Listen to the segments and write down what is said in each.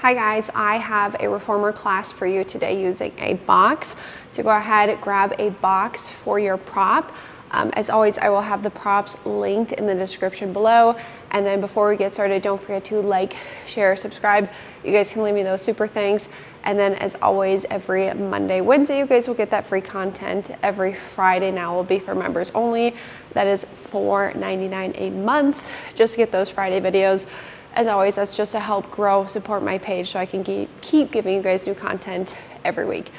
Hi guys, I have a reformer class for you today using a box. So go ahead, grab a box for your prop. As always, I will have the props linked in the description below. And then before we get started, don't forget to like, share, subscribe. You guys can leave me those super thanks. And then as always, every Monday, Wednesday, you guys will get that free content. Every Friday now will be for members only. That is $4.99 a month just to get those Friday videos. As always, that's just to help grow, support my page so I can keep giving you guys new content every week.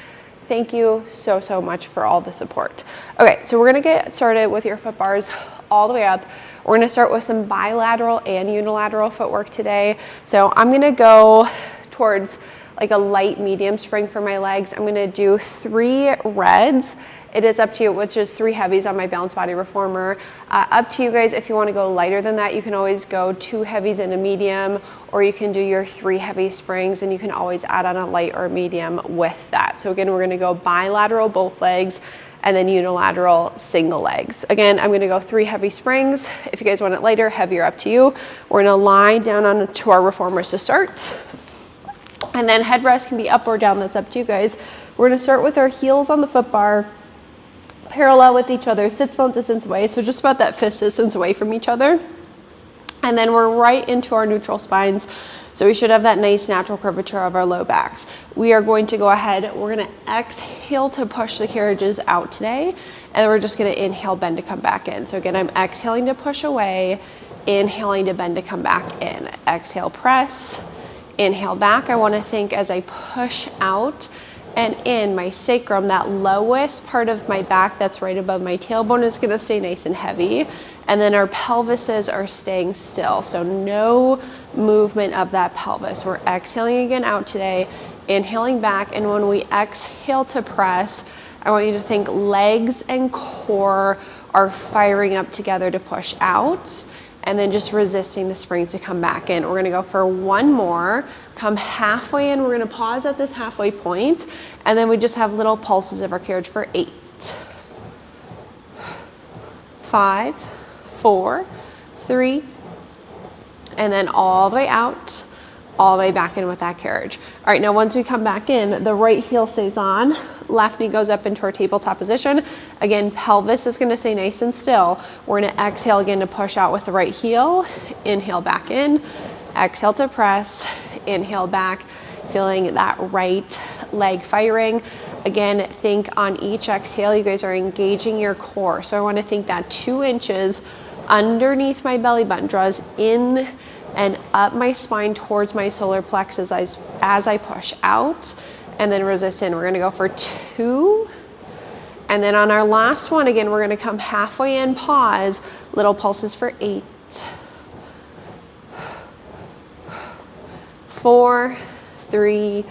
Thank you so much for all the support. Okay, so we're gonna get started with your foot bars all the way up. We're gonna start with some bilateral and unilateral footwork today. So I'm gonna go towards like a light medium spring for my legs. I'm gonna do 3 reds. It is up to you, which is 3 heavies on my Balanced Body Reformer. Up to you guys, if you wanna go lighter than that, you can always go 2 heavies and a medium, or you can do your 3 heavy springs, and you can always add on a light or medium with that. So again, we're gonna go bilateral both legs, and then unilateral single legs. Again, I'm gonna go 3 heavy springs. If you guys want it lighter, heavier, up to you. We're gonna lie down onto our reformers to start. And then headrest can be up or down, that's up to you guys. We're gonna start with our heels on the foot bar, parallel with each other, sits bone distance away, so just about that fist distance away from each other. And then we're right into our neutral spines, so we should have that nice natural curvature of our low backs. We are going to go ahead, we're gonna exhale to push the carriages out today, and we're just gonna inhale, bend to come back in. So again, I'm exhaling to push away, inhaling to bend to come back in. Exhale, press, inhale back. I wanna think as I push out and in, my sacrum, that lowest part of my back that's right above my tailbone, is gonna stay nice and heavy. And then our pelvises are staying still. So no movement of that pelvis. We're exhaling again out today, inhaling back. And when we exhale to press, I want you to think legs and core are firing up together to push out, and then just resisting the springs to come back in. We're gonna go for 1 more, come halfway in, we're gonna pause at this halfway point, and then we just have little pulses of our carriage for 8, 5, 4, 3, and then all the way out, all the way back in with that carriage. All right, now once we come back in, the right heel stays on, left knee goes up into our tabletop position. Again, pelvis is gonna stay nice and still. We're gonna exhale again to push out with the right heel, inhale back in, exhale to press, inhale back, feeling that right leg firing. Again, think on each exhale, you guys are engaging your core. So I wanna think that 2 inches underneath my belly button draws in and up my spine towards my solar plexus as I push out, and then resist in. We're gonna go for 2. And then on our last one, again, we're gonna come halfway in, pause, little pulses for 8, 4, 3,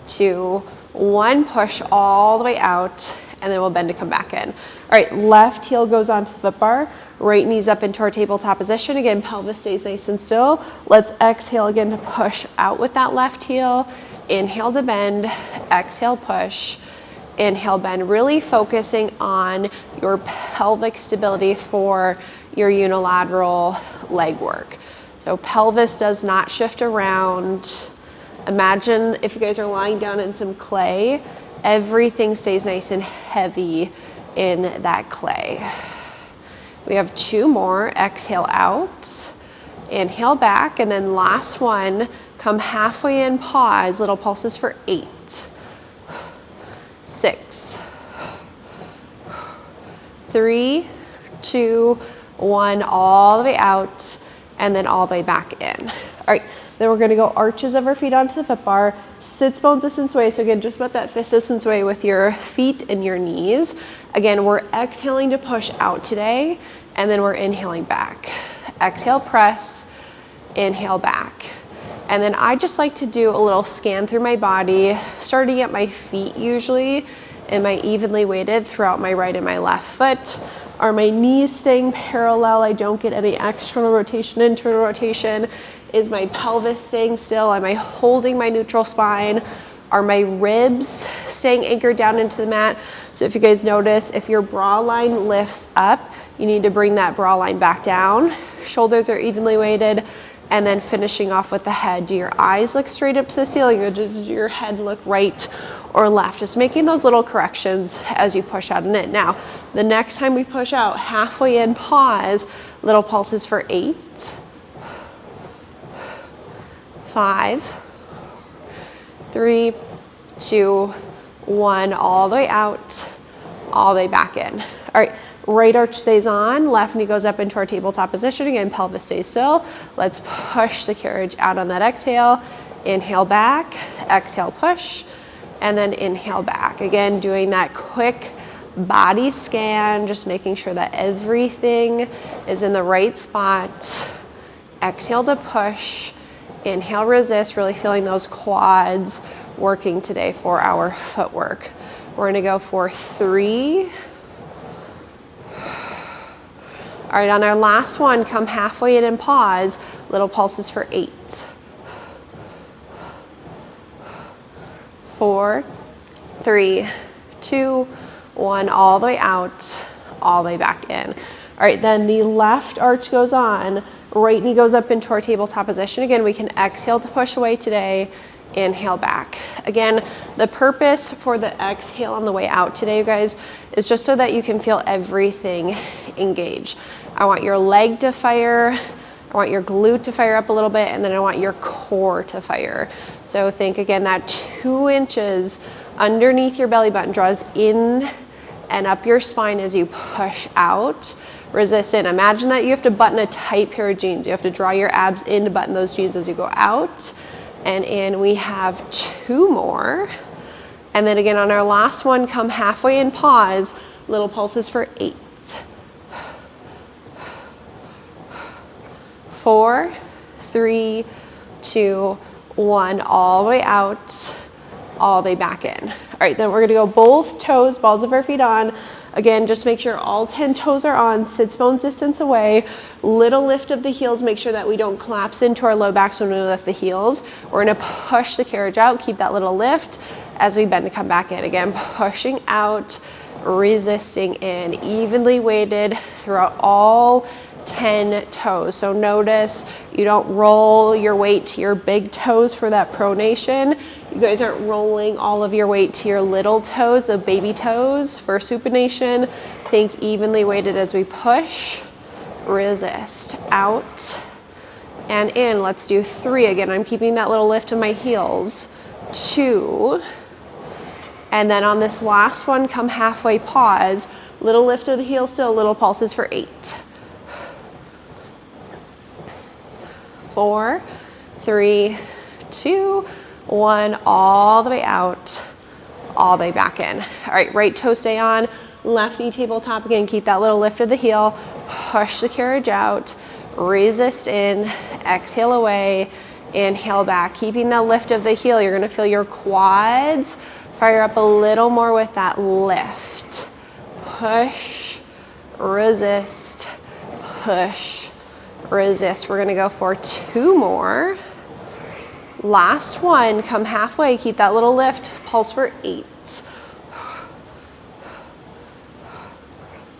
2, 1, push all the way out, and then we'll bend to come back in. All right, left heel goes onto the foot bar, right knees up into our tabletop position. Again, pelvis stays nice and still. Let's exhale again to push out with that left heel. Inhale to bend, exhale, push, inhale, bend. Really focusing on your pelvic stability for your unilateral leg work. So pelvis does not shift around. Imagine if you guys are lying down in some clay, everything stays nice and heavy in that clay. We have 2 more. Exhale out, inhale back, and then last one, come halfway in, pause, little pulses for 8, 6, 3, 2, 1, all the way out, and then all the way back in. All right, then we're gonna go arches of our feet onto the foot bar, sits bone distance away. So again, just about that fist distance away with your feet and your knees. Again, we're exhaling to push out today, and then we're inhaling back. Exhale, press, inhale back. And then I just like to do a little scan through my body, starting at my feet usually. Am I evenly weighted throughout my right and my left foot? Are my knees staying parallel? I don't get any external rotation, internal rotation. Is my pelvis staying still? Am I holding my neutral spine? Are my ribs staying anchored down into the mat? So if you guys notice, if your bra line lifts up, you need to bring that bra line back down. Shoulders are evenly weighted. and then finishing off with the head. Do your eyes look straight up to the ceiling, or does your head look right or left? Just making those little corrections as you push out and in. Now, the next time we push out, halfway in, pause, little pulses for 8, 5, 3, 2, 1, all the way out, all the way back in. All right, right arch stays on, left knee goes up into our tabletop position. Again, pelvis stays still. Let's push the carriage out on that exhale. Inhale back, exhale push, and then inhale back. Again, doing that quick body scan, just making sure that everything is in the right spot. Exhale to push, inhale, resist, really feeling those quads working today for our footwork. We're gonna go for 3. All right, on our last one, come halfway in and pause. Little pulses for 8, 4, 3, 2, 1, all the way out, all the way back in. All right, then the left arch goes on, right knee goes up into our tabletop position. Again, we can exhale to push away today, inhale back. Again, the purpose for the exhale on the way out today, you guys, is just so that you can feel everything engage. I want your leg to fire, I want your glute to fire up a little bit, and then I want your core to fire. So think again, that 2 inches underneath your belly button draws in and up your spine as you push out. Resist in. Imagine that you have to button a tight pair of jeans. You have to draw your abs in to button those jeans as you go out and in. We have 2 more. And then again, on our last one, come halfway in, pause, little pulses for 8, 4, 3, 2, 1, all the way out, all the way back in. All right, then we're gonna go both toes, balls of our feet on. Again, just make sure all 10 toes are on, sits bones distance away. Little lift of the heels, make sure that we don't collapse into our low backs when we lift the heels. We're gonna push the carriage out, keep that little lift as we bend to come back in. Again, pushing out, resisting in, evenly weighted throughout all 10 toes. So notice you don't roll your weight to your big toes for that pronation. You guys aren't rolling all of your weight to your little toes, the baby toes for supination. Think evenly weighted as we push, resist, out and in. Let's do 3. Again, I'm keeping that little lift in my heels. 2. And then on this last one, come halfway, pause. Little lift of the heel still, little pulses for 8. 4, 3, 2, 1, all the way out, all the way back in. All right, right toe stay on, left knee tabletop. Again, keep that little lift of the heel, push the carriage out, resist in, exhale away, inhale back. Keeping that lift of the heel, you're gonna feel your quads fire up a little more with that lift. Push, resist, push, resist. We're gonna go for 2 more. Last one, come halfway, keep that little lift, pulse for 8.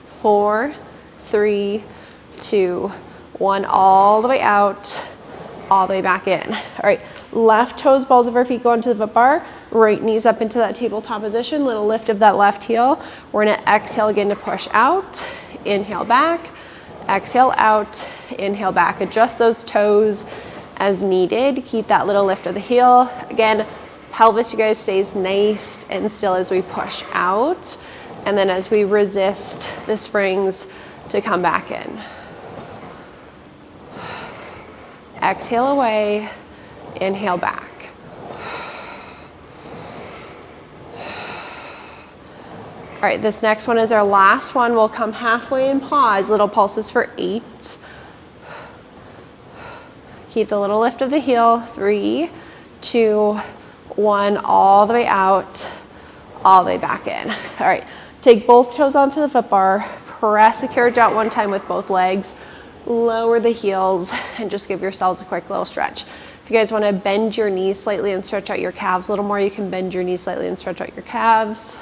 4, 3, 2, 1, all the way out, all the way back in. All right, left toes, balls of our feet go onto the foot bar, right knees up into that tabletop position, little lift of that left heel. We're gonna exhale again to push out, inhale back, exhale out, inhale back. Adjust those toes as needed. Keep that little lift of the heel. Again, pelvis, you guys, stays nice and still as we push out. And then as we resist the springs to come back in. Exhale away, inhale back. All right, this next one is our last one. We'll come halfway and pause, little pulses for 8. Keep the little lift of the heel, 3, 2, 1, all the way out, all the way back in. All right, take both toes onto the foot bar, press the carriage out one time with both legs, lower the heels, and just give yourselves a quick little stretch. If you guys wanna bend your knees slightly and stretch out your calves a little more, you can bend your knees slightly and stretch out your calves.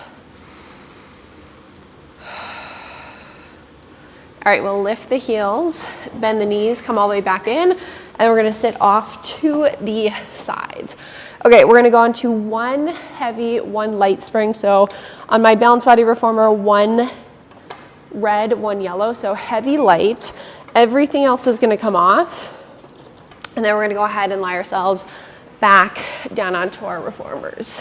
All All right, we'll lift the heels, bend the knees, come all the way back in, and we're gonna sit off to the sides. Okay, we're gonna go on to one heavy, one light spring. So on my Balanced Body Reformer, one red, one yellow, so heavy, light. Everything else is gonna come off. And then we're gonna go ahead and lie ourselves back down onto our reformers.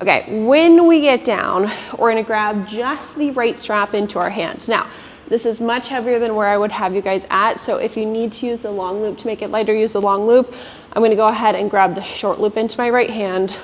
Okay, when we get down, we're gonna grab just the right strap into our hand. Now, this is much heavier than where I would have you guys at, so if you need to use the long loop to make it lighter, use the long loop. I'm gonna go ahead and grab the short loop into my right hand.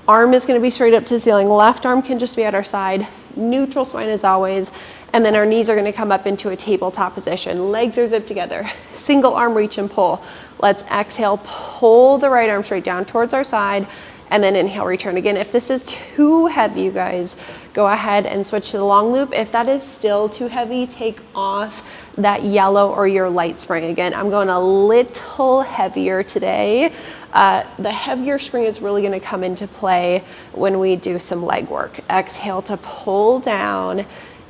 Arm is gonna be straight up to the ceiling. Left arm can just be at our side. Neutral spine as always. And then our knees are gonna come up into a tabletop position. Legs are zipped together. Single arm reach and pull. Let's exhale, pull the right arm straight down towards our side, and then inhale, return. Again, if this is too heavy, you guys, go ahead and switch to the long loop. If that is still too heavy, take off that yellow or your light spring. Again, I'm going a little heavier today. The heavier spring is really gonna come into play when we do some leg work. Exhale to pull down,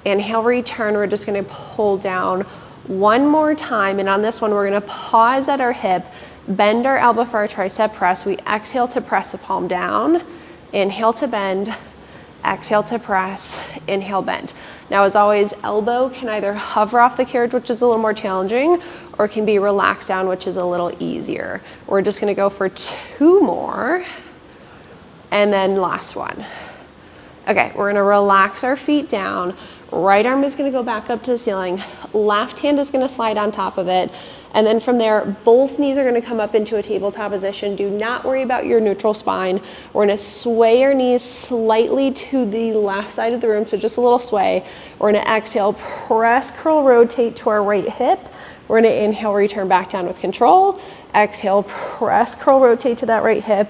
inhale, return. We're just gonna pull down one more time, and on this one, we're gonna pause at our hip, bend our elbow for our tricep press. We exhale to press the palm down, inhale to bend, exhale to press, inhale, bend. Now, as always, elbow can either hover off the carriage, which is a little more challenging, or can be relaxed down, which is a little easier. We're just gonna go for 2 more, and then last one. Okay, we're gonna relax our feet down. Right arm is gonna go back up to the ceiling. Left hand is gonna slide on top of it. And then from there, both knees are gonna come up into a tabletop position. Do not worry about your neutral spine. We're gonna sway our knees slightly to the left side of the room, so just a little sway. We're gonna exhale, press, curl, rotate to our right hip. We're gonna inhale, return back down with control. Exhale, press, curl, rotate to that right hip.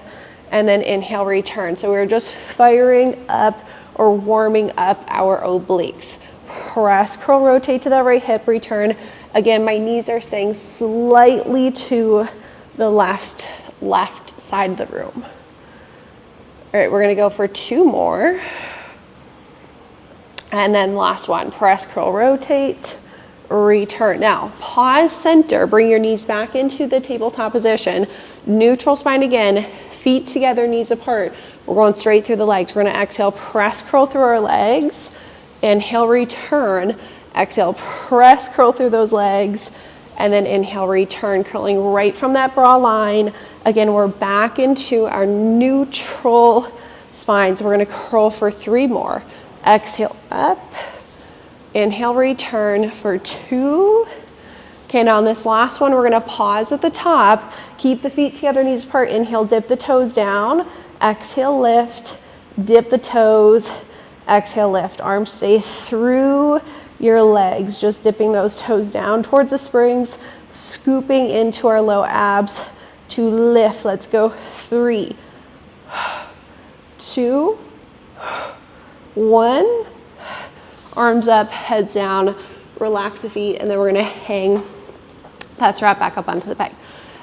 And then inhale, return. So we're just firing up or warming up our obliques. Press, curl, rotate to that right hip, return. Again, my knees are staying slightly to the left side of the room. All right, we're gonna go for 2 more. And then last one, press, curl, rotate, return. Now, pause center, bring your knees back into the tabletop position. Neutral spine again, feet together, knees apart. We're going straight through the legs. We're gonna exhale, press, curl through our legs. Inhale, return. Exhale, press, curl through those legs. And then inhale, return, curling right from that bra line. Again, we're back into our neutral spine. So we're gonna curl for 3 more. Exhale, up. Inhale, return for 2. Okay, now on this last one, we're gonna pause at the top. Keep the feet together, knees apart. Inhale, dip the toes down. Exhale, lift, dip the toes. Exhale, lift. Arms stay through your legs, just dipping those toes down towards the springs, scooping into our low abs to lift. Let's go. 3, 2, 1. Arms up, heads down, relax the feet, and then we're gonna hang that strap back up onto the peg.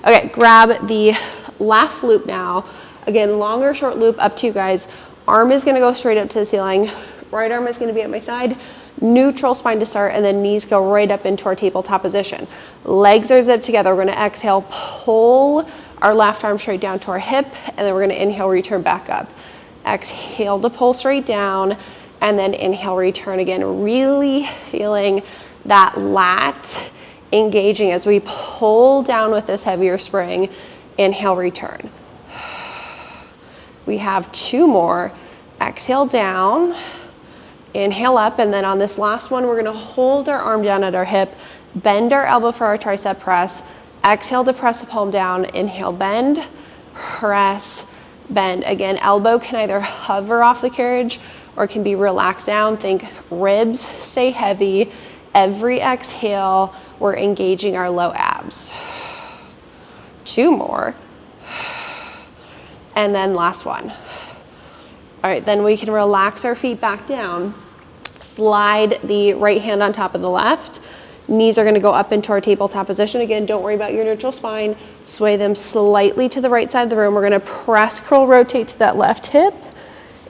Okay, grab the left loop now. Again, long or short loop, up to you guys. Arm is gonna go straight up to the ceiling. Right arm is gonna be at my side. Neutral spine to start, and then knees go right up into our tabletop position. Legs are zipped together. We're gonna exhale, pull our left arm straight down to our hip, and then we're gonna inhale, return back up. Exhale to pull straight down, and then inhale, return again. Really feeling that lat engaging as we pull down with this heavier spring. Inhale, return. We have 2 more. Exhale down, inhale up, and then on this last one, we're gonna hold our arm down at our hip, bend our elbow for our tricep press, exhale to press the palm down, inhale, bend, press, bend. Again, elbow can either hover off the carriage or can be relaxed down. Think ribs stay heavy. Every exhale, we're engaging our low abs. 2 more. And then last one. All right, then we can relax our feet back down. Slide the right hand on top of the left. Knees are gonna go up into our tabletop position. Again, don't worry about your neutral spine. Sway them slightly to the right side of the room. We're gonna press, curl, rotate to that left hip.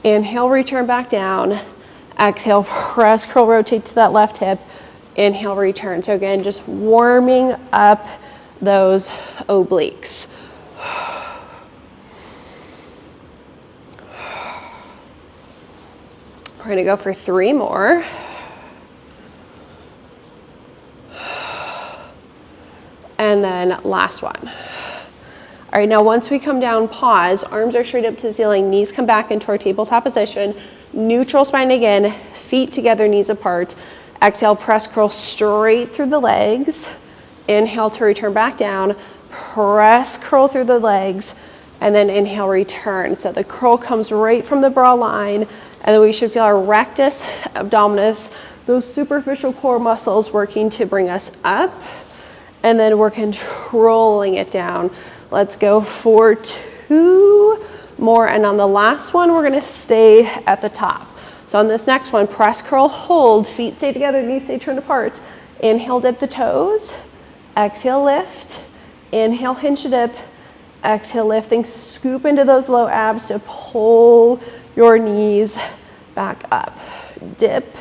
Inhale, return back down. Exhale, press, curl, rotate to that left hip. inhale, return. So again, just warming up those obliques. We're gonna go for 3 more. And then last one. All right, now once we come down, pause, arms are straight up to the ceiling, knees come back into our tabletop position, neutral spine again, feet together, knees apart. Exhale, press curl straight through the legs. Inhale to return back down, press curl through the legs, and then inhale, return. So the curl comes right from the bra line, and then we should feel our rectus abdominis, those superficial core muscles working to bring us up, and then we're controlling it down. Let's go for 2 more, and on the last one, we're gonna stay at the top. So on this next one, press, curl, hold, feet stay together, knees stay turned apart. Inhale, dip the toes. Exhale, lift. Inhale, hinge to dip. Exhale, lifting, scoop into those low abs to pull your knees back up. Dip,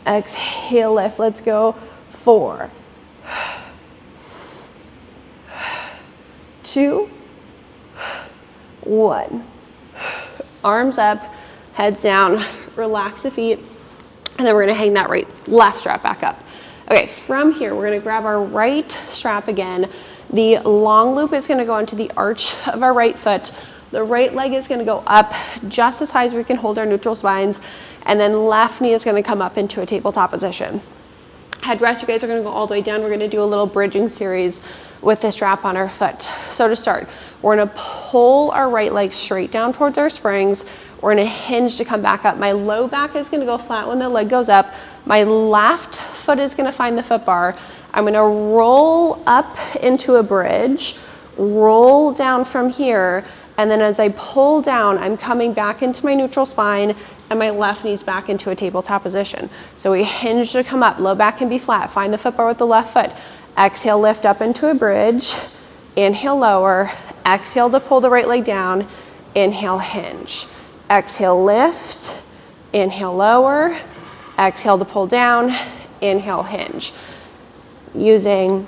exhale, lift. Let's go. 4, 2, 1. Arms up, heads down, relax the feet, and then we're gonna hang that left strap back up. Okay, from here, we're gonna grab our right strap again. The long loop is gonna go onto the arch of our right foot. The right leg is gonna go up just as high as we can hold our neutral spines, and then left knee is gonna come up into a tabletop position. Headrest, you guys are gonna go all the way down. We're gonna do a little bridging series with the strap on our foot. So to start, we're gonna pull our right leg straight down towards our springs. We're gonna hinge to come back up. My low back is gonna go flat when the leg goes up. My left foot is gonna find the foot bar. I'm gonna roll up into a bridge, roll down from here, and then as I pull down, I'm coming back into my neutral spine and my left knee's back into a tabletop position. So we hinge to come up, low back can be flat, find the foot bar with the left foot. Exhale, lift up into a bridge, inhale, lower, exhale to pull the right leg down, inhale, hinge. Exhale, lift, inhale, lower, exhale to pull down, inhale, hinge. Using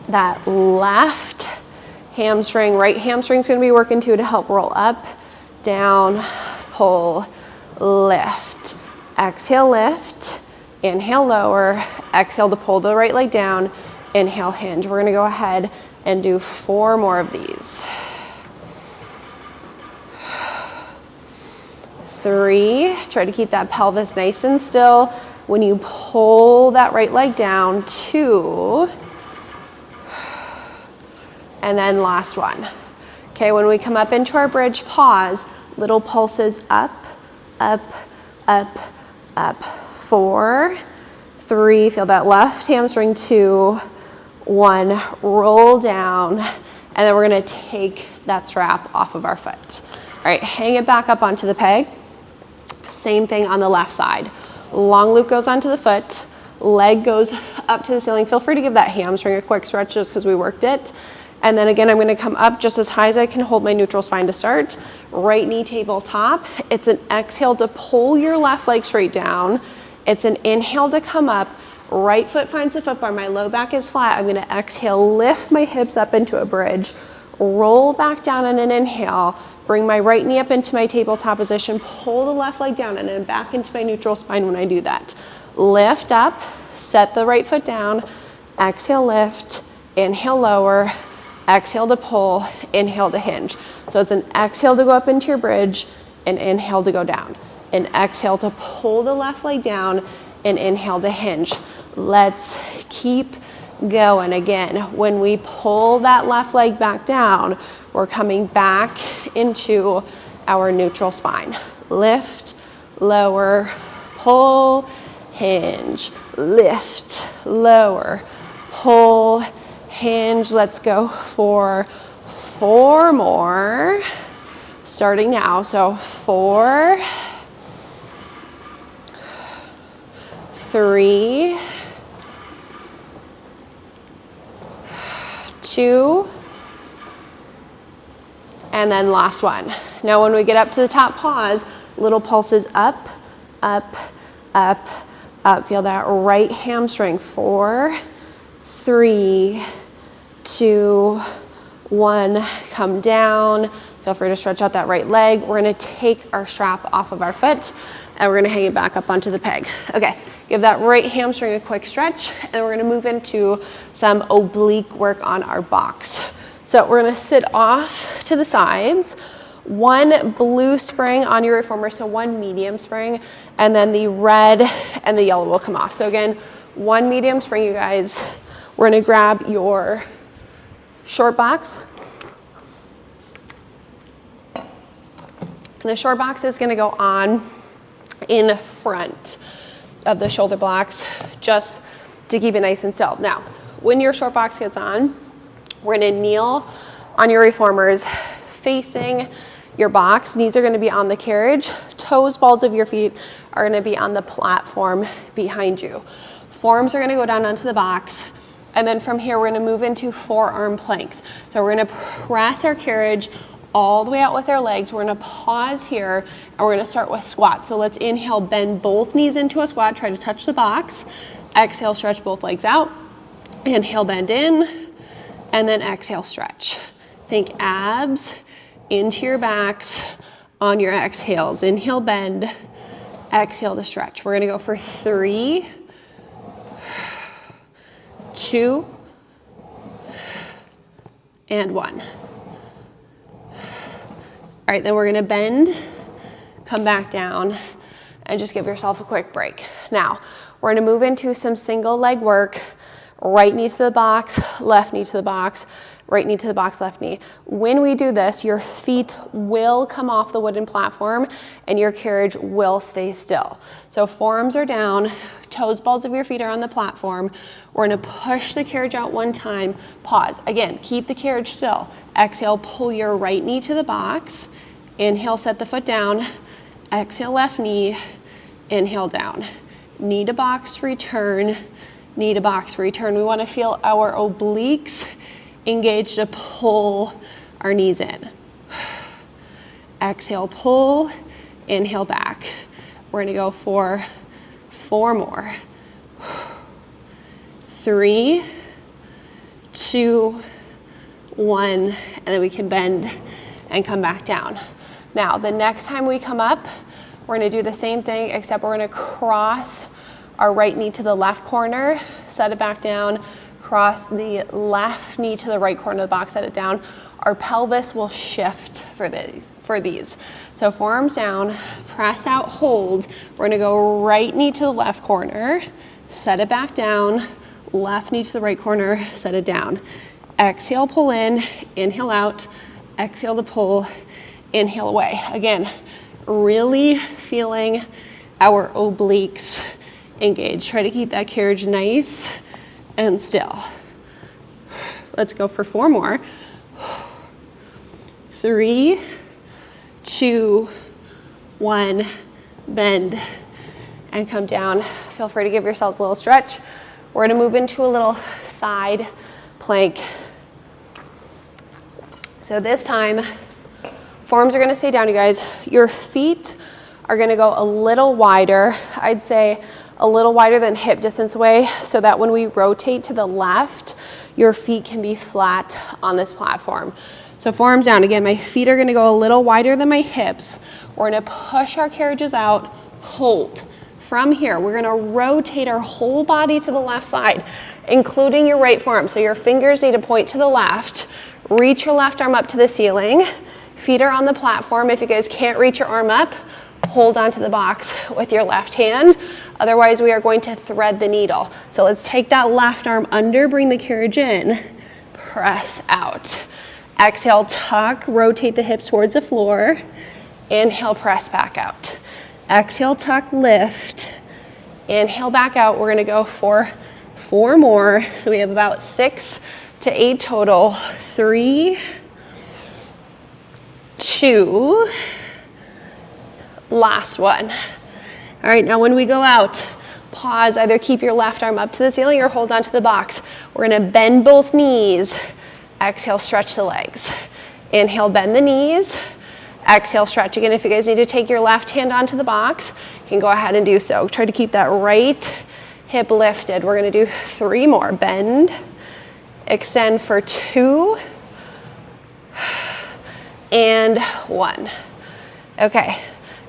that left hamstring, right hamstring's gonna be working too to help roll up, down, pull, lift. Exhale, lift, inhale, lower, exhale to pull the right leg down, inhale, hinge. We're gonna go ahead and do 4 more of these. 3, try to keep that pelvis nice and still. When you pull that right leg down, 2, and then last one. Okay, when we come up into our bridge, pause, little pulses up, up, up, up. 4, 3, feel that left hamstring, 2, 1, roll down, and then we're gonna take that strap off of our foot. All right, hang it back up onto the peg. Same thing on the left side. Long loop goes onto the foot, leg goes up to the ceiling. Feel free to give that hamstring a quick stretch just because we worked it. And then again, I'm gonna come up just as high as I can hold my neutral spine to start. Right knee tabletop. It's an exhale to pull your left leg straight down. It's an inhale to come up. Right foot finds the foot bar. My low back is flat. I'm gonna exhale, lift my hips up into a bridge, roll back down on an inhale, bring my right knee up into my tabletop position, pull the left leg down, and then back into my neutral spine when I do that. Lift up, set the right foot down, exhale, lift, inhale, lower, exhale to pull, inhale to hinge. So it's an exhale to go up into your bridge, an inhale to go down. An exhale to pull the left leg down, and inhale to hinge. Let's keep going. Again, when we pull that left leg back down, we're coming back into our neutral spine. Lift, lower, pull, hinge, lift, lower, pull, hinge. Let's go for 4 more, starting now. So 4, 3, 2, and then last one. Now when we get up to the top, pause, little pulses up, up, up, up. Feel that right hamstring. 4, 3, 2, 1. Come down. Feel free to stretch out that right leg. We're gonna take our strap off of our foot and we're gonna hang it back up onto the peg. Okay, give that right hamstring a quick stretch, and we're gonna move into some oblique work on our box. So we're gonna sit off to the sides. 1 blue spring on your reformer, so 1 medium spring, and then the red and the yellow will come off. So again, 1 medium spring, you guys. We're gonna grab your short box. And the short box is gonna go on in front of the shoulder blocks, just to keep it nice and still. Now, when your short box gets on, we're gonna kneel on your reformers facing your box. Knees are gonna be on the carriage. Toes, balls of your feet are gonna be on the platform behind you. Forearms are gonna go down onto the box. And then from here, we're gonna move into forearm planks. So we're gonna press our carriage all the way out with our legs. We're gonna pause here and we're gonna start with squat. So let's inhale, bend both knees into a squat, try to touch the box. Exhale, stretch both legs out. Inhale, bend in, and then exhale, stretch. Think abs into your backs on your exhales. Inhale, bend, exhale to stretch. We're gonna go for 3, 2, and 1. All right, then we're gonna bend, come back down, and just give yourself a quick break. Now, we're gonna move into some single leg work. Right knee to the box, left knee to the box, right knee to the box, left knee. When we do this, your feet will come off the wooden platform and your carriage will stay still. So forearms are down, toes, balls of your feet are on the platform. We're gonna push the carriage out 1 time, pause. Again, keep the carriage still. Exhale, pull your right knee to the box. Inhale, set the foot down. Exhale, left knee, inhale down. Knee to box, return, knee to box, return. We wanna feel our obliques engaged to pull our knees in. Exhale, pull, inhale back. We're gonna go for 4 more. 3, 2, 1, and then we can bend and come back down. Now, the next time we come up, we're gonna do the same thing, except we're gonna cross our right knee to the left corner, set it back down, cross the left knee to the right corner of the box, set it down. Our pelvis will shift for these. So forearms down, press out, hold. We're gonna go right knee to the left corner, set it back down, left knee to the right corner, set it down. Exhale, pull in, inhale out, exhale to pull, inhale away. Again, really feeling our obliques engaged. Try to keep that carriage nice and still. Let's go for 4 more. 3, 2, 1, bend and come down. Feel free to give yourselves a little stretch. We're gonna move into a little side plank. So this time, forearms are gonna stay down, you guys. Your feet are gonna go a little wider. I'd say a little wider than hip distance away, so that when we rotate to the left, your feet can be flat on this platform. So forearms down. Again, my feet are gonna go a little wider than my hips. We're gonna push our carriages out, hold. From here, we're gonna rotate our whole body to the left side, including your right forearm. So your fingers need to point to the left. Reach your left arm up to the ceiling. Feet are on the platform. If you guys can't reach your arm up, hold onto the box with your left hand. Otherwise, we are going to thread the needle. So let's take that left arm under, bring the carriage in, press out. Exhale, tuck, rotate the hips towards the floor. Inhale, press back out. Exhale, tuck, lift. Inhale, back out. We're gonna go for 4 more. So we have about 6 to 8 total. 3, 2, last one. All right, now when we go out, pause, either keep your left arm up to the ceiling or hold onto the box. We're gonna bend both knees. Exhale, stretch the legs. Inhale, bend the knees. Exhale, stretch. Again, if you guys need to take your left hand onto the box, you can go ahead and do so. Try to keep that right hip lifted. We're gonna do 3 more. Bend, extend for 2, and 1. Okay,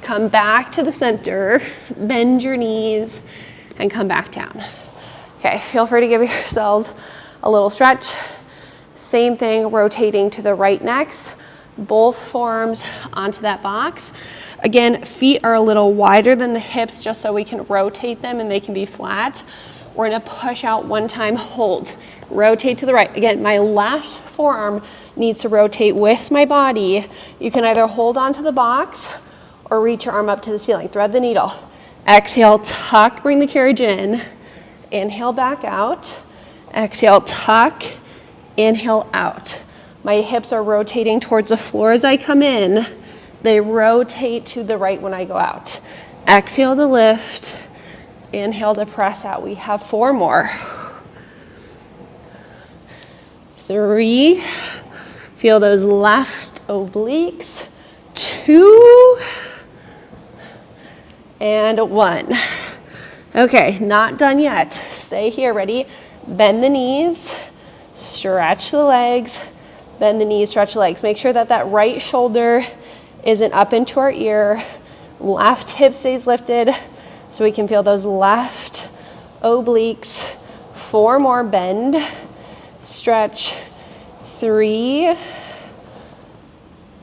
come back to the center, bend your knees, and come back down. Okay, feel free to give yourselves a little stretch. Same thing, rotating to the right next. Both forearms onto that box. Again, feet are a little wider than the hips just so we can rotate them and they can be flat. We're gonna push out 1 time, hold. Rotate to the right. Again, my left forearm needs to rotate with my body. You can either hold onto the box or reach your arm up to the ceiling. Thread the needle. Exhale, tuck, bring the carriage in. Inhale, back out. Exhale, tuck, inhale, out. My hips are rotating towards the floor as I come in. They rotate to the right when I go out. Exhale to lift. Inhale to press out. We have 4 more. 3. Feel those left obliques. 2. And 1. Okay, not done yet. Stay here, ready? Bend the knees, stretch the legs, bend the knees, stretch the legs. Make sure that that right shoulder isn't up into our ear. Left hip stays lifted so we can feel those left obliques. 4 more, bend, stretch, 3,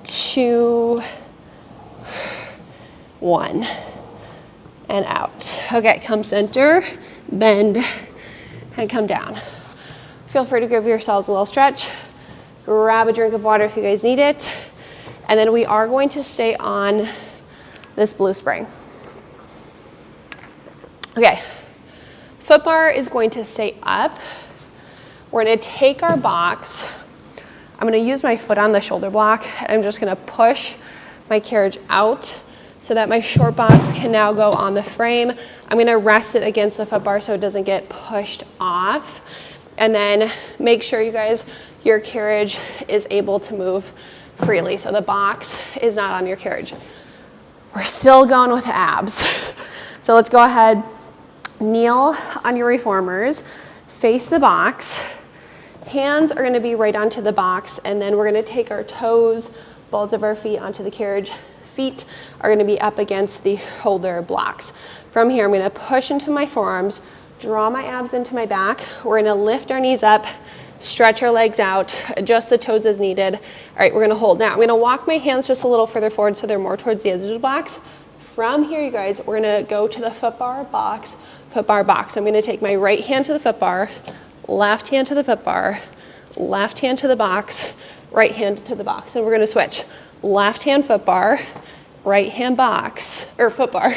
2, 1. And out. Okay, come center, bend, and come down. Feel free to give yourselves a little stretch. Grab a drink of water if you guys need it. And then we are going to stay on this blue spring. Okay, foot bar is going to stay up. We're gonna take our box. I'm gonna use my foot on the shoulder block. And I'm just gonna push my carriage out so that my short box can now go on the frame. I'm gonna rest it against the foot bar so it doesn't get pushed off. And then make sure you guys, your carriage is able to move freely. So the box is not on your carriage. We're still going with abs. So let's go ahead, kneel on your reformers, face the box. Hands are gonna be right onto the box, and then we're gonna take our toes, balls of our feet onto the carriage. Feet are gonna be up against the shoulder blocks. From here, I'm gonna push into my forearms, draw my abs into my back. We're gonna lift our knees up, stretch our legs out, adjust the toes as needed. All right, we're gonna hold. Now, I'm gonna walk my hands just a little further forward so they're more towards the edge of the blocks. From here, you guys, we're gonna go to the foot bar box, foot bar box. I'm gonna take my right hand to the foot bar, left hand to the foot bar, left hand to the box, right hand to the box. And we're gonna switch. Left hand foot bar, right hand box, or foot bar,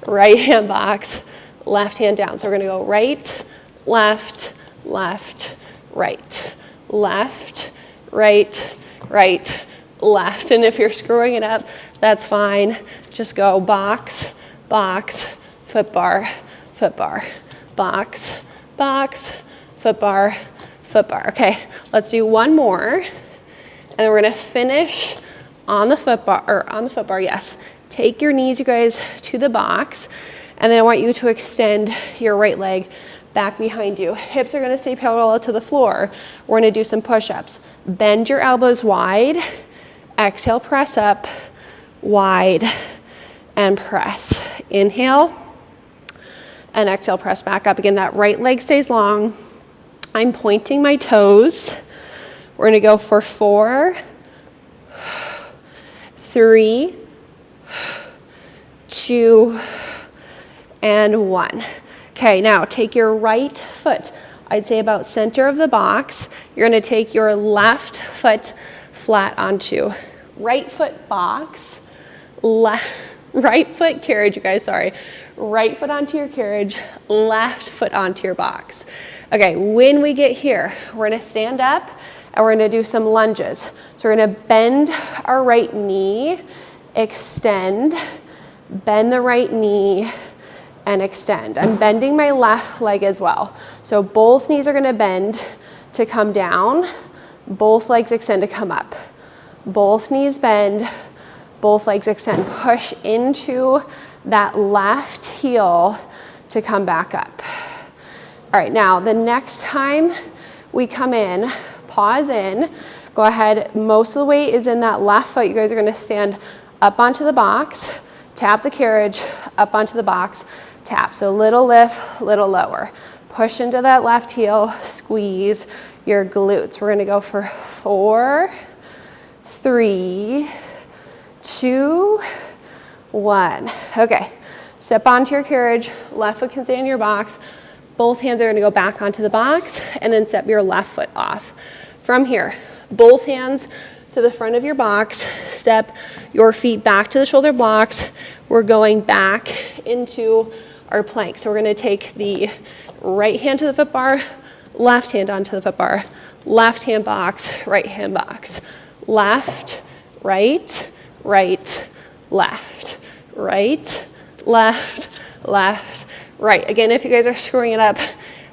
right hand box, left hand down. So we're gonna go right, left, left, right, left, right, right, left. And if you're screwing it up, that's fine. Just go box, box, foot bar, box, box, foot bar, foot bar. Okay, let's do 1 more. And then we're gonna finish on the foot bar, yes. Take your knees, you guys, to the box. And then I want you to extend your right leg back behind you. Hips are gonna stay parallel to the floor. We're gonna do some push-ups. Bend your elbows wide. Exhale, press up, wide, and press. Inhale, and exhale, press back up. Again, that right leg stays long. I'm pointing my toes. We're gonna go for 4, 3, 2, and 1. Okay, now take your right foot, I'd say about center of the box. You're gonna take your left foot flat onto right foot box, right foot carriage, you guys, sorry. Right foot onto your carriage, left foot onto your box. Okay, when we get here, we're gonna stand up and we're gonna do some lunges. So we're gonna bend our right knee, extend, bend the right knee, and extend. I'm bending my left leg as well. So both knees are gonna bend to come down, both legs extend to come up. Both knees bend, both legs extend. Push into that left heel to come back up. All right, now the next time we come in, pause in, go ahead, most of the weight is in that left foot. You guys are gonna stand up onto the box, tap the carriage, up onto the box, tap. So little lift, little lower. Push into that left heel, squeeze your glutes. We're gonna go for 4, 3, 2, 1. Okay, step onto your carriage, left foot can stay in your box. Both hands are gonna go back onto the box and then step your left foot off. From here, both hands to the front of your box, step your feet back to the shoulder blocks. We're going back into our plank. So we're gonna take the right hand to the foot bar, left hand onto the foot bar, left hand box, right hand box, left, right, right, left, right, left, left, right. Again, if you guys are screwing it up,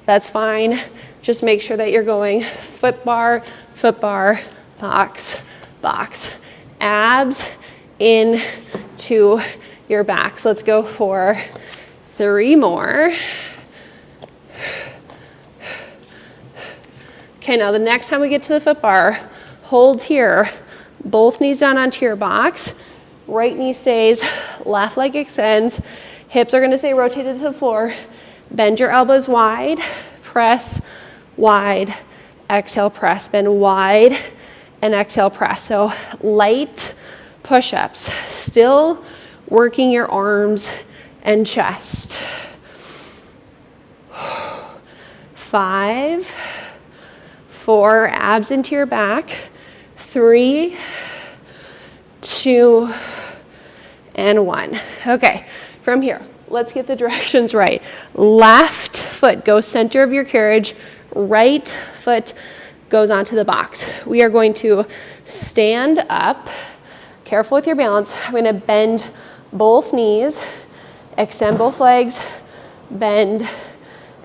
that's fine. Just make sure that you're going foot bar, box, box. Abs into your backs. Let's go for 3 more. Okay, now the next time we get to the foot bar, hold here, both knees down onto your box. Right knee stays, left leg extends. Hips are gonna stay rotated to the floor. Bend your elbows wide, press, wide, exhale, press. Bend wide and exhale, press. So light push-ups, still working your arms and chest. 5, 4, abs into your back. 3, 2, and 1. Okay, from here, let's get the directions right. Left foot goes center of your carriage, right foot goes onto the box. We are going to stand up, careful with your balance. I'm gonna bend both knees, extend both legs, bend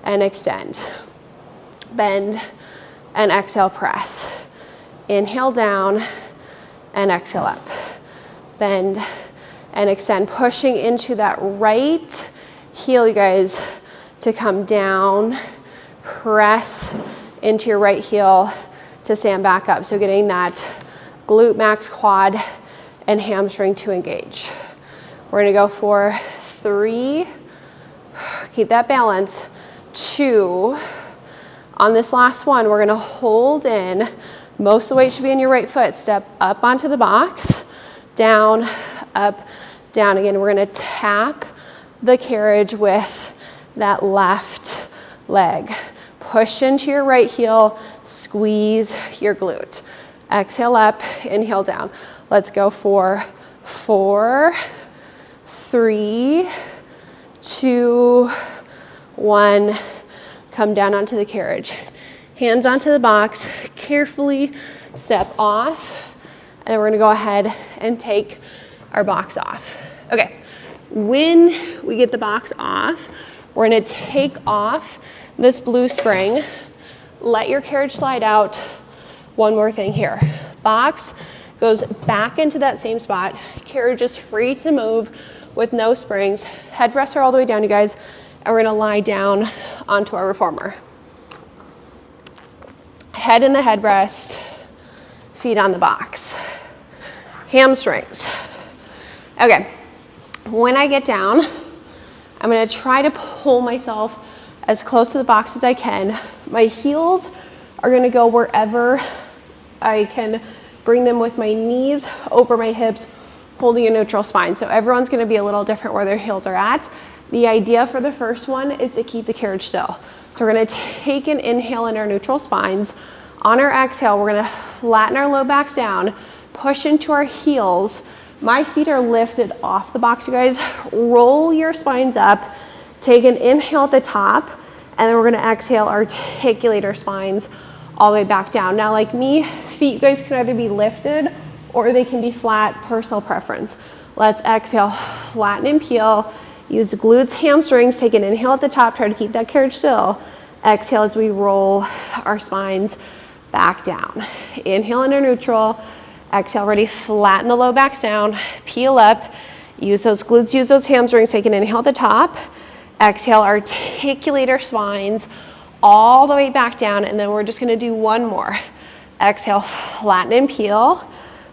and extend. Bend and exhale, press. Inhale down and exhale up. Bend and extend, pushing into that right heel, you guys, to come down. Press into your right heel to stand back up. So getting that glute max, quad, and hamstring to engage. We're gonna go for 3, keep that balance, 2. On this last one, we're gonna hold in. Most of the weight should be in your right foot. Step up onto the box, down, up, down. Again, we're gonna tap the carriage with that left leg. Push into your right heel, squeeze your glute. Exhale up, inhale down. Let's go for 4, 3, 2, 1. Come down onto the carriage. Hands onto the box, carefully step off, and then we're gonna go ahead and take our box off. Okay, when we get the box off, we're gonna take off this blue spring, let your carriage slide out. One more thing here. Box goes back into that same spot. Carriage is free to move with no springs. Headrests are all the way down, you guys, and we're gonna lie down onto our reformer. Head in the headrest, feet on the box. Hamstrings. Okay, when I get down, I'm gonna try to pull myself as close to the box as I can. My heels are gonna go wherever I can bring them with my knees over my hips, holding a neutral spine. So everyone's gonna be a little different where their heels are at. The idea for the first one is to keep the carriage still. So we're gonna take an inhale in our neutral spines. On our exhale, we're gonna flatten our low backs down, push into our heels. My feet are lifted off the box, you guys. Roll your spines up, take an inhale at the top, and then we're gonna exhale, articulate our spines all the way back down. Now, like me, feet, you guys can either be lifted or they can be flat, personal preference. Let's exhale, flatten and peel. Use the glutes, hamstrings, take an inhale at the top, try to keep that carriage still. Exhale as we roll our spines back down. Inhale into neutral, Exhale, ready, flatten the low back down, peel up, use those glutes, use those hamstrings. Take an inhale at the top. Exhale, articulate our spines all the way back down, and then we're just gonna do one more. Exhale, flatten and peel.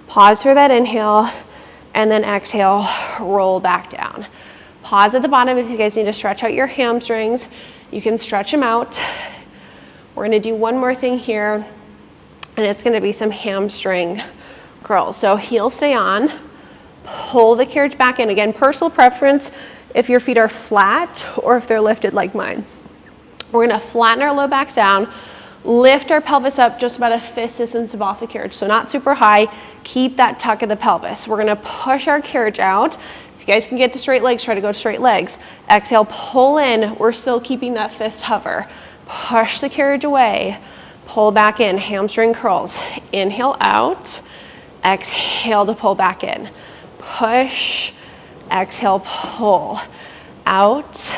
Pause for that inhale, and then exhale, roll back down. Pause at the bottom if you guys need to stretch out your hamstrings. You can stretch them out. We're gonna do one more thing here, and it's gonna be some hamstring curls. So heels stay on, pull the carriage back in. Again, personal preference if your feet are flat or if they're lifted like mine. We're gonna flatten our low back down, lift our pelvis up just about a fist distance above the carriage, so not super high. Keep that tuck of the pelvis. We're gonna push our carriage out. If you guys can get to straight legs, try to go to straight legs. Exhale, pull in. We're still keeping that fist hover. Push the carriage away, pull back in, hamstring curls. Inhale out, exhale to pull back in. Push, exhale, pull. Out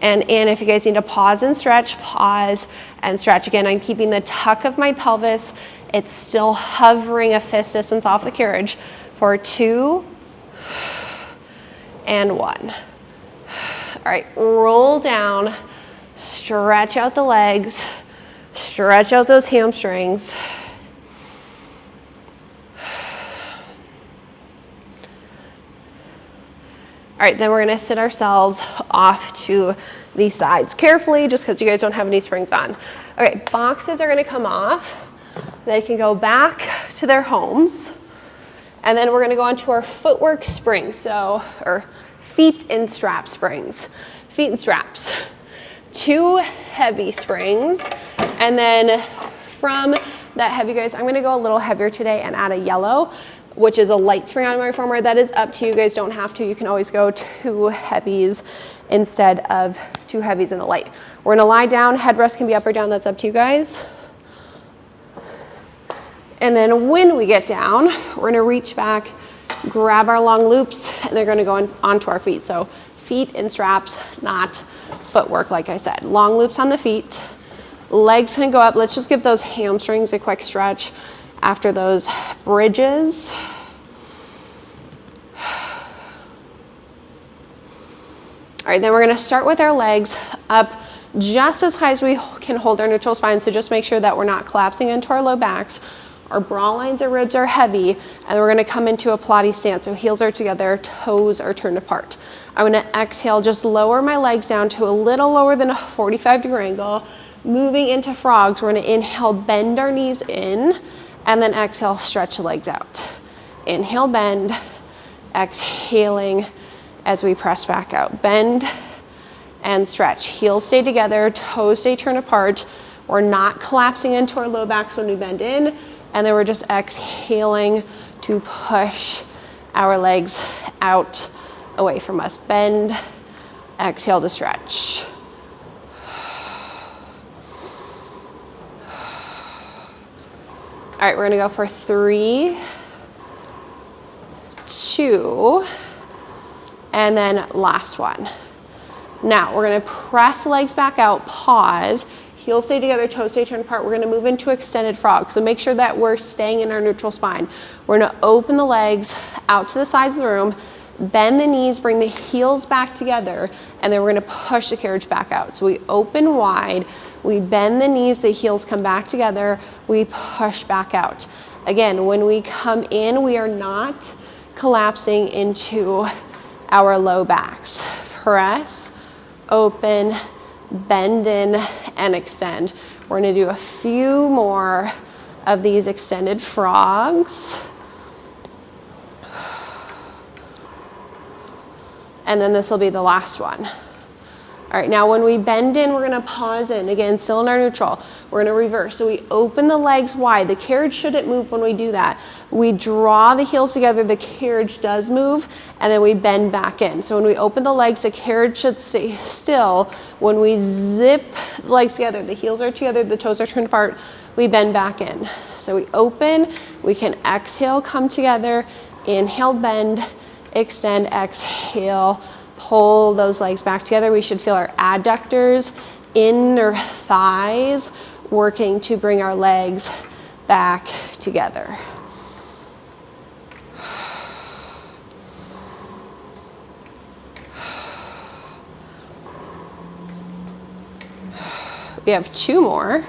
and in. If you guys need to pause and stretch, pause and stretch. Again, I'm keeping the tuck of my pelvis. It's still hovering a fist distance off the carriage for 2 and 1. All right, roll down, stretch out the legs, stretch out those hamstrings. All right, then we're gonna sit ourselves off to the sides carefully, just because you guys don't have any springs on. All right, boxes are gonna come off. They can go back to their homes. And then we're gonna go on to our footwork springs, or feet and strap springs. Feet and straps. 2 heavy springs. And then from that heavy, guys, I'm gonna go a little heavier today and add a yellow, which is a light spring on my reformer. That is up to you guys, don't have to. You can always go 2 heavies instead of 2 heavies and a light. We're gonna lie down, headrest can be up or down, that's up to you guys. And then when we get down, we're gonna reach back, grab our long loops, and they're gonna go onto our feet. So feet and straps, not footwork, like I said. Long loops on the feet, legs can go up. Let's just give those hamstrings a quick stretch after those bridges. All right, then we're gonna start with our legs up just as high as we can hold our neutral spine. So just make sure that we're not collapsing into our low backs. Our bra lines or ribs are heavy, and then we're gonna come into a Pilates stance. So heels are together, toes are turned apart. I'm gonna exhale, just lower my legs down to a little lower than a 45-degree angle. Moving into frogs, we're gonna inhale, bend our knees in, and then exhale, stretch the legs out. Inhale, bend, exhaling as we press back out. Bend and stretch. Heels stay together, toes stay turned apart. We're not collapsing into our low backs when we bend in, and then we're just exhaling to push our legs out away from us. Bend, exhale to stretch. All right, we're gonna go for 3, 2, and then last one. Now, we're gonna press legs back out, pause, heels stay together, toes stay turned apart. We're gonna move into extended frog. So make sure that we're staying in our neutral spine. We're gonna open the legs out to the sides of the room, bend the knees, bring the heels back together, and then we're gonna push the carriage back out. So we open wide, we bend the knees, the heels come back together, we push back out. Again, when we come in, we are not collapsing into our low backs. Press, open, bend in, and extend. We're gonna do a few more of these extended frogs. And then this will be the last one. All right, now when we bend in, we're gonna pause in. Again, still in our neutral. We're gonna reverse. So we open the legs wide. The carriage shouldn't move when we do that. We draw the heels together, the carriage does move, and then we bend back in. So when we open the legs, the carriage should stay still. When we zip the legs together, the heels are together, the toes are turned apart, we bend back in. So we open, we can exhale, come together, inhale, bend, extend, exhale, pull those legs back together. We should feel our adductors, inner thighs working to bring our legs back together. We have 2 more.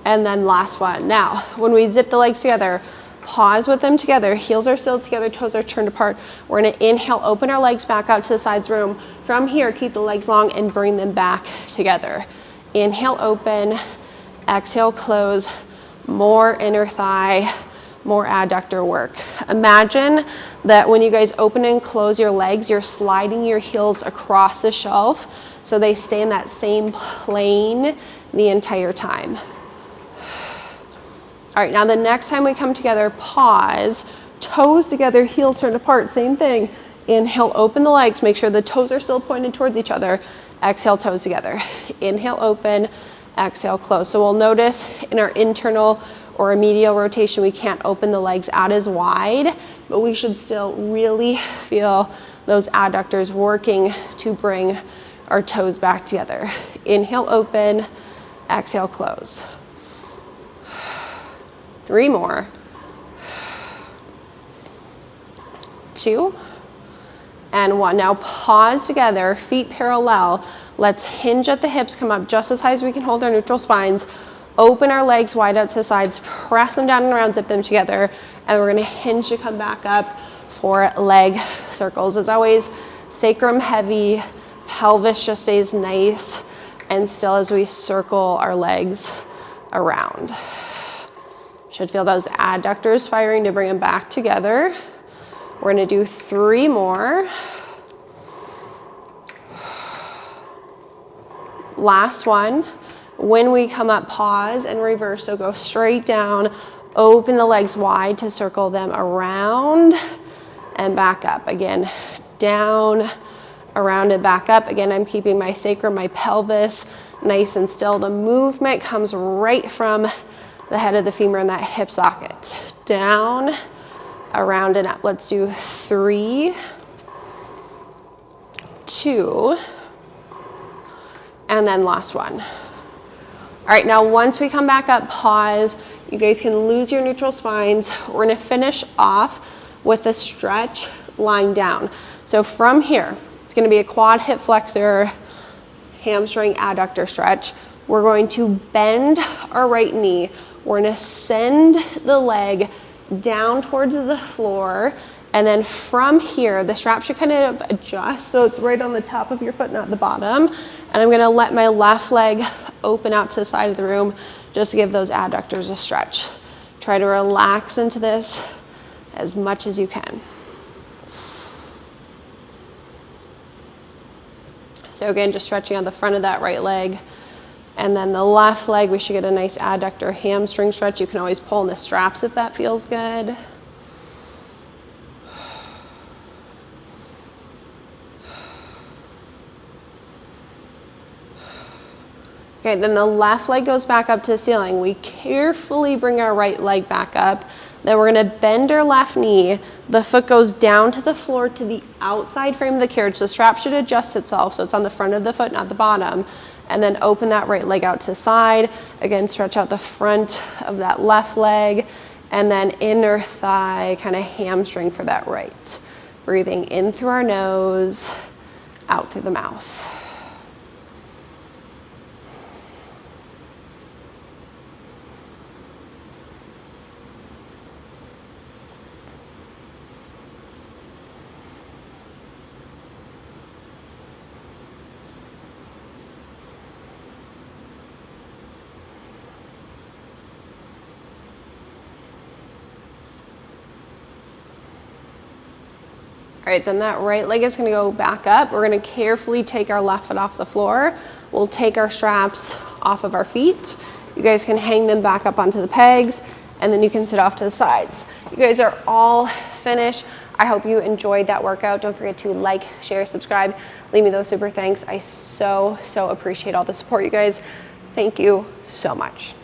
And then last one. Now, when we zip the legs together, pause with them together. Heels are still together, toes are turned apart. We're gonna inhale, open our legs back out to the sides room. From here, keep the legs long and bring them back together. Inhale, open. Exhale, close. More inner thigh, more adductor work. Imagine that when you guys open and close your legs, you're sliding your heels across the shelf so they stay in that same plane the entire time. All right, now the next time we come together, pause, toes together, heels turned apart, same thing. Inhale, open the legs, make sure the toes are still pointed towards each other. Exhale, toes together. Inhale, open, exhale, close. So we'll notice in our internal or a medial rotation, we can't open the legs out as wide, but we should still really feel those adductors working to bring our toes back together. Inhale, open, exhale, close. 3 more. 2 and 1. Now pause together, feet parallel. Let's hinge at the hips, come up just as high as we can hold our neutral spines. Open our legs wide out to the sides, press them down and around, zip them together, and we're gonna hinge to come back up for leg circles. As always, sacrum heavy, pelvis just stays nice and still as we circle our legs around. Should feel those adductors firing to bring them back together. We're gonna do 3 more. Last one. When we come up, pause and reverse. So go straight down, open the legs wide to circle them around and back up. Again, down, around and back up. Again, I'm keeping my sacrum, my pelvis nice and still. The movement comes right from the head of the femur in that hip socket. Down, around and up. Let's do 3, 2, and then last one. All right, now once we come back up, pause. You guys can lose your neutral spines. We're gonna finish off with a stretch lying down. So from here, it's gonna be a quad hip flexor, hamstring adductor stretch. We're going to bend our right knee. We're gonna send the leg down towards the floor, and then from here, the strap should kind of adjust so it's right on the top of your foot, not the bottom. And I'm gonna let my left leg open out to the side of the room just to give those adductors a stretch. Try to relax into this as much as you can. So again, just stretching out the front of that right leg. And then the left leg, we should get a nice adductor hamstring stretch. You can always pull in the straps if that feels good. Okay, then the left leg goes back up to the ceiling. We carefully bring our right leg back up. Then we're gonna bend our left knee. The foot goes down to the floor to the outside frame of the carriage. The strap should adjust itself so it's on the front of the foot, not the bottom. And then open that right leg out to the side. Again, stretch out the front of that left leg. And then inner thigh, kind of hamstring for that right. Breathing in through our nose, out through the mouth. All right, then that right leg is gonna go back up. We're gonna carefully take our left foot off the floor. We'll take our straps off of our feet. You guys can hang them back up onto the pegs, and then you can sit off to the sides. You guys are all finished. I hope you enjoyed that workout. Don't forget to like, share, subscribe. Leave me those super thanks. I so appreciate all the support, you guys. Thank you so much.